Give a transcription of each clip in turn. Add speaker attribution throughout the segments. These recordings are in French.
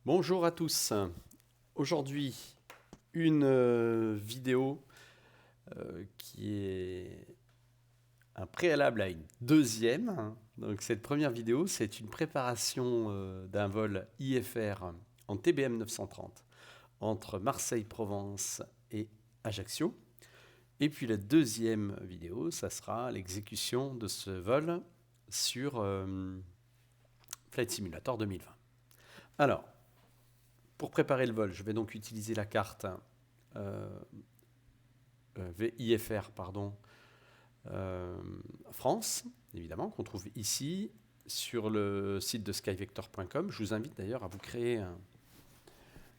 Speaker 1: Bonjour à tous. Aujourd'hui, une vidéo qui est un préalable à une deuxième. Donc cette première vidéo, c'est une préparation d'un vol IFR en TBM 930 entre Marseille-Provence et Ajaccio. Et puis la deuxième vidéo, ça sera l'exécution de ce vol sur Flight Simulator 2020. Alors, pour préparer le vol, je vais donc utiliser la carte euh, IFR, pardon, France, évidemment, qu'on trouve ici sur le site de skyvector.com. Je vous invite d'ailleurs à vous créer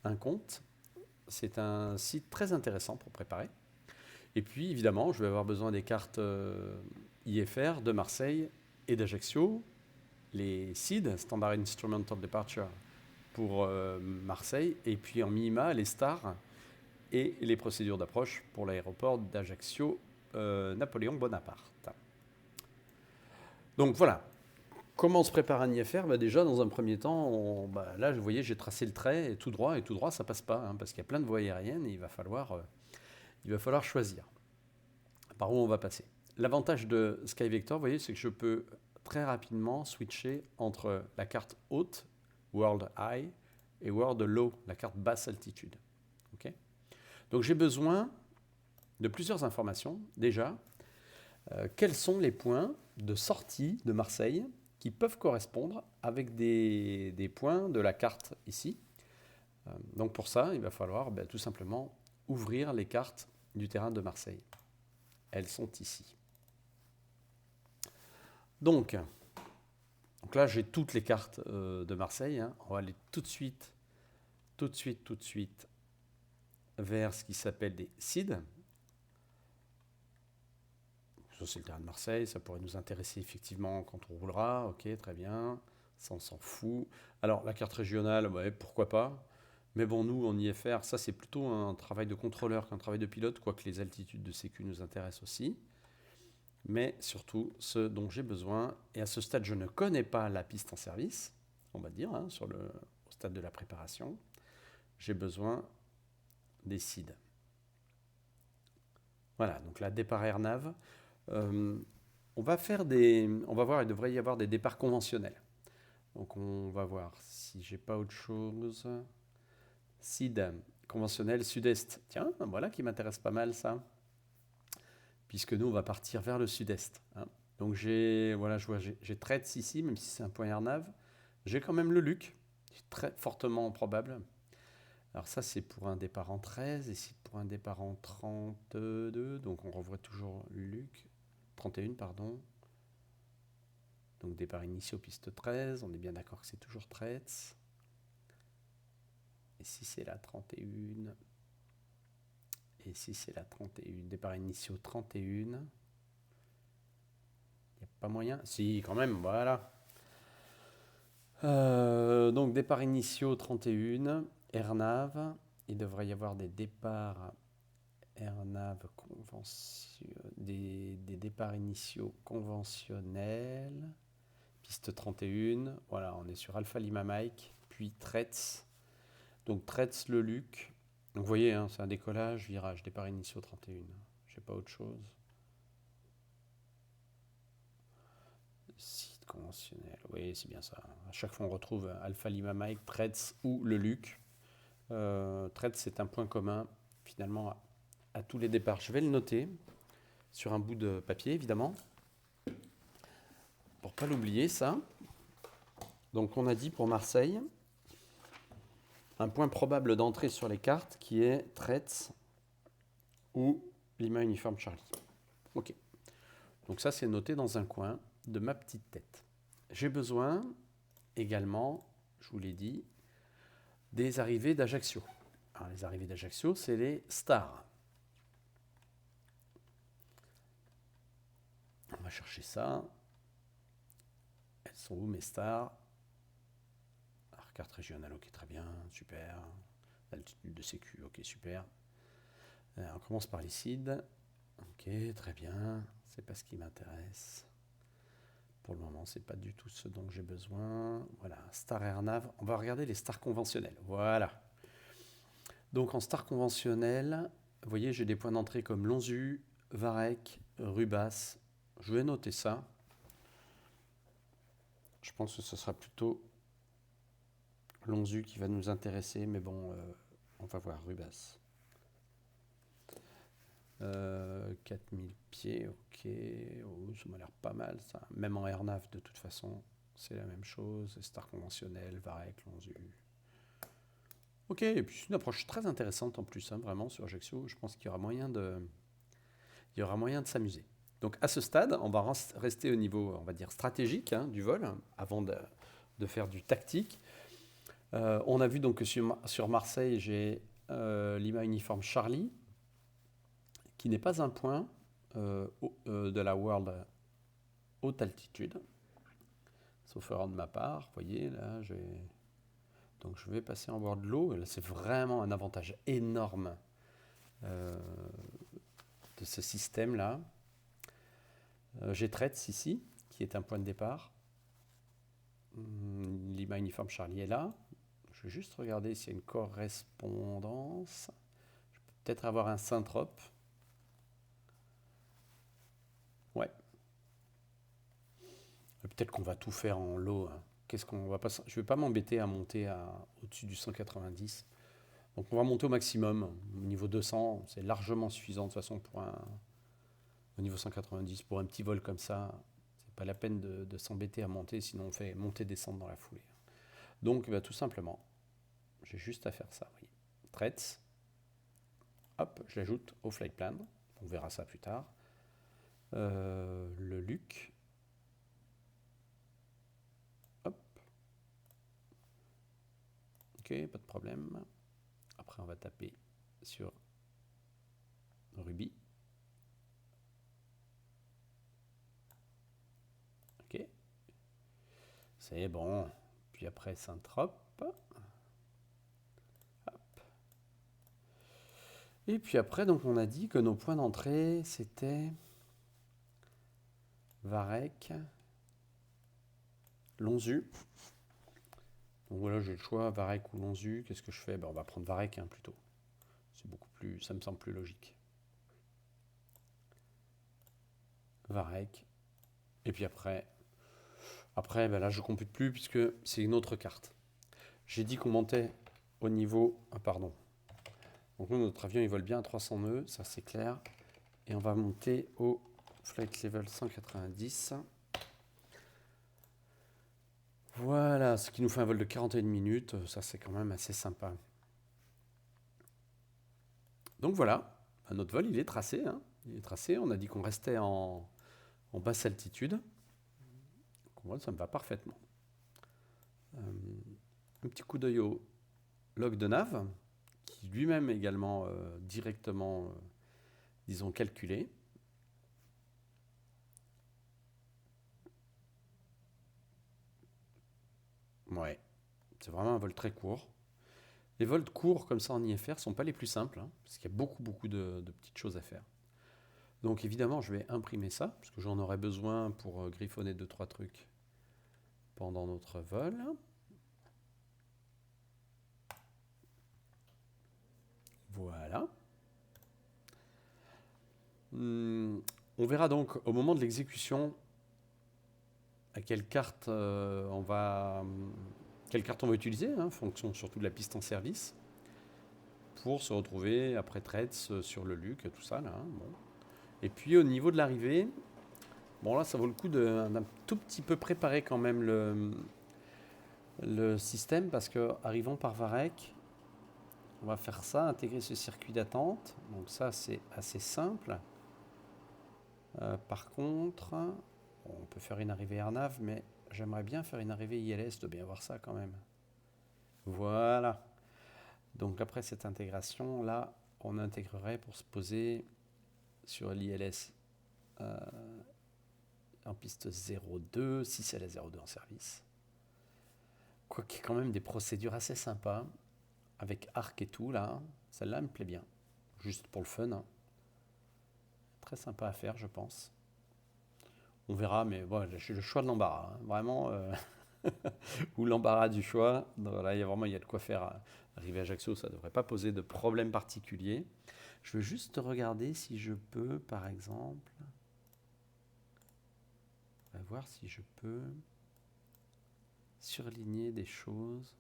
Speaker 1: un compte. C'est un site très intéressant pour préparer. Et puis, évidemment, je vais avoir besoin des cartes IFR de Marseille et d'Ajaccio, les SID, Standard Instrument of Departure, pour Marseille, et puis en minima, les stars et les procédures d'approche pour l'aéroport d'Ajaccio Napoléon Bonaparte. Donc voilà, comment se prépare un IFR? Déjà, dans un premier temps, là, vous voyez, j'ai tracé le trait, et tout droit, ça passe pas, hein, parce qu'il y a plein de voies aériennes, et il va falloir choisir par où on va passer. L'avantage de SkyVector, vous voyez, c'est que je peux très rapidement switcher entre la carte haute, World High, et World Low, la carte basse altitude. Okay, donc j'ai besoin de plusieurs informations. Déjà, quels sont les points de sortie de Marseille qui peuvent correspondre avec des points de la carte ici. Donc pour ça, il va falloir tout simplement ouvrir les cartes du terrain de Marseille. Elles sont ici. Donc là, j'ai toutes les cartes de Marseille. Hein. On va aller tout de suite vers ce qui s'appelle des SID. Ça, c'est le terrain de Marseille. Ça pourrait nous intéresser effectivement quand on roulera. Ok, très bien. Ça, on s'en fout. Alors, la carte régionale, ouais, pourquoi pas. Mais bon, nous, en IFR, ça, c'est plutôt un travail de contrôleur qu'un travail de pilote, quoique les altitudes de sécu nous intéressent aussi. Mais surtout, ce dont j'ai besoin, et à ce stade, je ne connais pas la piste en service, on va dire, hein, au stade de la préparation, j'ai besoin des SID. Voilà, donc là, départ AirNav. On va voir, il devrait y avoir des départs conventionnels. Donc on va voir si j'ai pas autre chose. SID conventionnel sud-est. Tiens, voilà qui m'intéresse pas mal ça. Puisque nous on va partir vers le sud-est. Hein. Donc je vois, j'ai Tretz ici, même si c'est un point AirNav. J'ai quand même le Luc, très fortement probable. Alors ça c'est pour un départ en 13, et ici pour un départ en 32. Donc on revoit toujours Luc. 31, pardon. Donc départ initiaux piste 13, on est bien d'accord que c'est toujours Tretz. Et si c'est la 31, et si c'est la 31, départ initiaux 31, il n'y a pas moyen. Si, quand même, voilà. Donc départ initiaux 31, AirNav, il devrait y avoir des départs AirNav des départs initiaux conventionnels. Piste 31, voilà, on est sur Alpha Lima Mike, puis Tretz. Donc Tretz le Luc. Donc vous voyez, hein, c'est un décollage, virage, départ initiaux 31. Je sais pas autre chose. Site conventionnel, oui, c'est bien ça. À chaque fois, on retrouve Alpha Lima Mike, Tretz ou le Luc. Tretz, c'est un point commun, finalement, à tous les départs. Je vais le noter sur un bout de papier, évidemment, pour pas l'oublier, ça. Donc, on a dit pour Marseille, un point probable d'entrée sur les cartes qui est Tretz ou Lima Uniforme Charlie. Ok. Donc ça, c'est noté dans un coin de ma petite tête. J'ai besoin également, je vous l'ai dit, des arrivées d'Ajaccio. Alors, les arrivées d'Ajaccio, c'est les stars. On va chercher ça. Elles sont où mes stars? Alors, carte régionale, ok, très bien, super. Altitude de sécu, ok, super. On commence par les SID. Ok, très bien. C'est pas ce qui m'intéresse. Pour le moment, c'est pas du tout ce dont j'ai besoin. Voilà, star AirNav. On va regarder les stars conventionnelles. Voilà. Donc en star conventionnelle, vous voyez, j'ai des points d'entrée comme Lonzu, Varech, Rubas. Je vais noter ça. Je pense que ce sera plutôt Lonzu qui va nous intéresser, mais bon, on va voir Rubas. 4000 pieds, ok. Oh, ça m'a l'air pas mal ça. Même en AirNav, de toute façon, c'est la même chose. Star conventionnelle, Varech, Lonzu. Ok, et puis c'est une approche très intéressante en plus, hein, vraiment, sur Ajaccio. Je pense qu'il y aura moyen de s'amuser. Donc à ce stade, on va rester au niveau, on va dire, stratégique, hein, du vol, avant de faire du tactique. On a vu donc que sur Marseille, j'ai Lima Uniforme Charlie, qui n'est pas un point de la World haute altitude, sauf erreur de ma part. Vous voyez, là, donc je vais passer en World Low, et là, c'est vraiment un avantage énorme de ce système-là. J'ai Tretz ici, qui est un point de départ. Lima Uniforme Charlie est là. Je vais juste regarder s'il y a une correspondance. Je peux peut-être avoir un Saint-Trope. Ouais. Peut-être qu'on va tout faire en low. Hein. Je ne vais pas m'embêter à monter au-dessus du 190. Donc on va monter au maximum. Au niveau 200, c'est largement suffisant de toute façon au niveau 190. Pour un petit vol comme ça, c'est pas la peine de s'embêter à monter, sinon on fait monter-descendre dans la foulée. Donc tout simplement, j'ai juste à faire ça. Oui. Threads. Hop, je l'ajoute au flight plan. On verra ça plus tard. Le Luc. Hop. Ok, pas de problème. Après, on va taper sur Ruby. Ok. C'est bon. Puis après, Saint-Trope. Et puis après, donc on a dit que nos points d'entrée, c'était Varech, Lonzu. Donc voilà, j'ai le choix, Varech ou Lonzu. Qu'est-ce que je fais? On va prendre Varech plutôt. C'est beaucoup plus, ça me semble plus logique. Varech. Et puis après, là je compute plus puisque c'est une autre carte. J'ai dit qu'on montait au niveau... Ah pardon. Donc nous, notre avion, il vole bien à 300 nœuds, ça c'est clair. Et on va monter au flight level 190. Voilà, ce qui nous fait un vol de 41 minutes. Ça c'est quand même assez sympa. Donc voilà, notre vol, il est tracé. Hein. Il est tracé, on a dit qu'on restait en basse altitude. Donc, voilà, ça me va parfaitement. Un petit coup d'œil au log de nav, qui lui-même également directement, disons, calculé. Ouais, c'est vraiment un vol très court. Les vols courts comme ça en IFR ne sont pas les plus simples, hein, parce qu'il y a beaucoup de petites choses à faire. Donc évidemment, je vais imprimer ça, parce que j'en aurai besoin pour griffonner 2-3 trucs pendant notre vol. Voilà. On verra donc au moment de l'exécution à quelle carte quelle carte on va utiliser, hein, en fonction surtout de la piste en service, pour se retrouver après Threads sur le Luc, tout ça là. Hein, bon. Et puis au niveau de l'arrivée, bon là ça vaut le coup d'un tout petit peu préparer quand même le système, parce que arrivant par Varech, on va faire ça, intégrer ce circuit d'attente. Donc ça c'est assez simple. Par contre, on peut faire une arrivée AirNav, mais j'aimerais bien faire une arrivée ILS, de bien voir ça quand même. Voilà. Donc après cette intégration, là, on intégrerait pour se poser sur l'ILS en piste 02, si c'est la 02 en service. Quoi qu'il y ait quand même des procédures assez sympas, avec arc et tout, là. Celle-là me plaît bien, juste pour le fun. Très sympa à faire, je pense. On verra, mais bon, j'ai le choix de l'embarras, hein, vraiment, ou l'embarras du choix. Donc, voilà, il y a de quoi faire. Arriver à Ajaccio, ça ne devrait pas poser de problème particulier. Je veux juste regarder si je peux, par exemple, on va voir si je peux surligner des choses.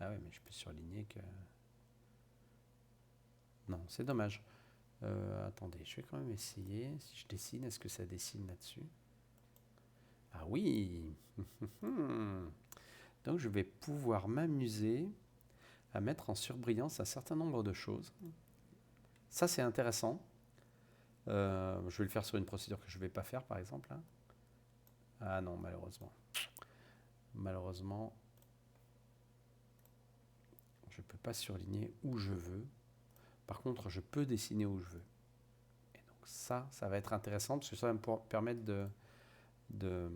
Speaker 1: Ah ouais, mais je peux surligner que... Non, c'est dommage. Attendez, je vais quand même essayer. Si je dessine, est-ce que ça dessine là-dessus? Ah oui. Donc je vais pouvoir m'amuser à mettre en surbrillance un certain nombre de choses. Ça, c'est intéressant. Je vais le faire sur une procédure que je ne vais pas faire, par exemple. Hein. Ah non, malheureusement. Malheureusement, je ne peux pas surligner où je veux. Par contre, je peux dessiner où je veux. Et donc ça va être intéressant parce que ça va me permettre de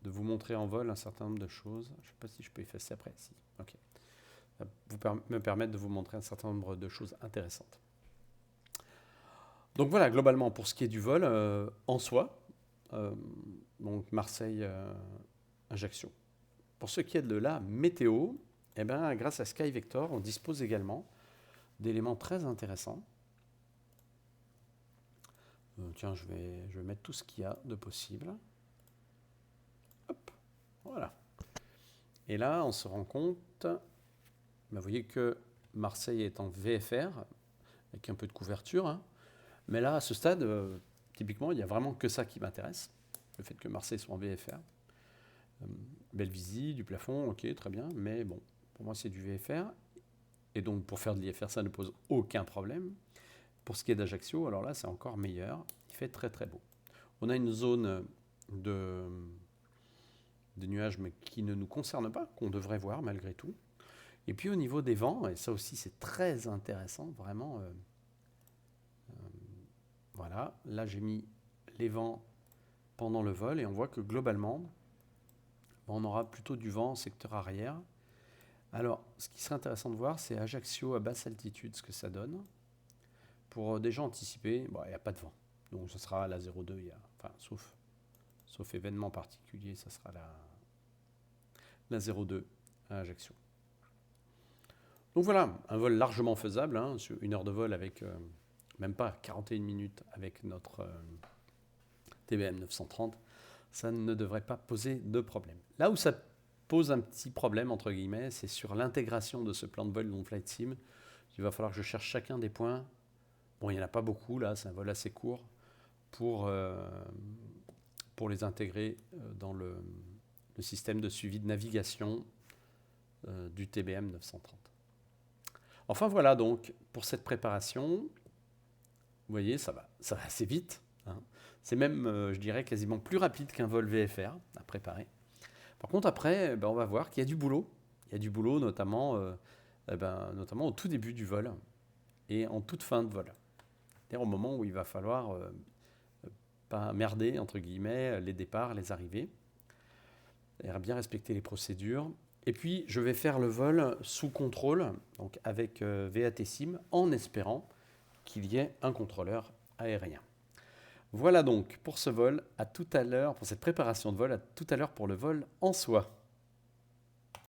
Speaker 1: vous montrer en vol un certain nombre de choses. Je ne sais pas si je peux effacer après. Si, ok. Ça va me permettre de vous montrer un certain nombre de choses intéressantes. Donc voilà, globalement, pour ce qui est du vol, en soi, donc Marseille-Ajaccio. Pour ce qui est de la météo, eh ben, grâce à SkyVector, on dispose également d'éléments très intéressants. Tiens, je vais mettre tout ce qu'il y a de possible. Hop, voilà. Et là, on se rend compte, ben, vous voyez que Marseille est en VFR, avec un peu de couverture. Hein. Mais là, à ce stade, typiquement, il n'y a vraiment que ça qui m'intéresse. Le fait que Marseille soit en VFR. Belle visite, du plafond, ok, très bien. Mais bon, pour moi, c'est du VFR. Et donc, pour faire de l'IFR, ça ne pose aucun problème. Pour ce qui est d'Ajaccio, alors là, c'est encore meilleur. Il fait très, très beau. On a une zone de nuages, mais qui ne nous concerne pas, qu'on devrait voir malgré tout. Et puis, au niveau des vents, et ça aussi, c'est très intéressant, vraiment. Voilà, là, j'ai mis les vents pendant le vol, et on voit que globalement, on aura plutôt du vent en secteur arrière. Alors, ce qui serait intéressant de voir, c'est Ajaccio à basse altitude, ce que ça donne. Pour déjà anticiper, il n'y a pas de vent. Donc, ce sera la 02, sauf événement particulier, ça sera la 02 à Ajaccio. Donc voilà, un vol largement faisable, hein, sur une heure de vol avec même pas 41 minutes avec notre TBM 930, ça ne devrait pas poser de problème. Là où ça pose un petit problème, entre guillemets, c'est sur l'intégration de ce plan de vol dans Flight Sim. Il va falloir que je cherche chacun des points. Bon, il n'y en a pas beaucoup, là, c'est un vol assez court, pour les intégrer dans le système de suivi de navigation du TBM 930. Enfin voilà donc pour cette préparation. Vous voyez, ça va assez vite. Hein. C'est même, je dirais, quasiment plus rapide qu'un vol VFR à préparer. Par contre, après, on va voir qu'il y a du boulot. Il y a du boulot, notamment au tout début du vol et en toute fin de vol. C'est-à-dire au moment où il va falloir pas merder, entre guillemets, les départs, les arrivées. Il va bien respecter les procédures. Et puis, je vais faire le vol sous contrôle, donc avec VATSIM, en espérant qu'il y ait un contrôleur aérien. Voilà donc pour ce vol, à tout à l'heure, pour cette préparation de vol, à tout à l'heure pour le vol en soi.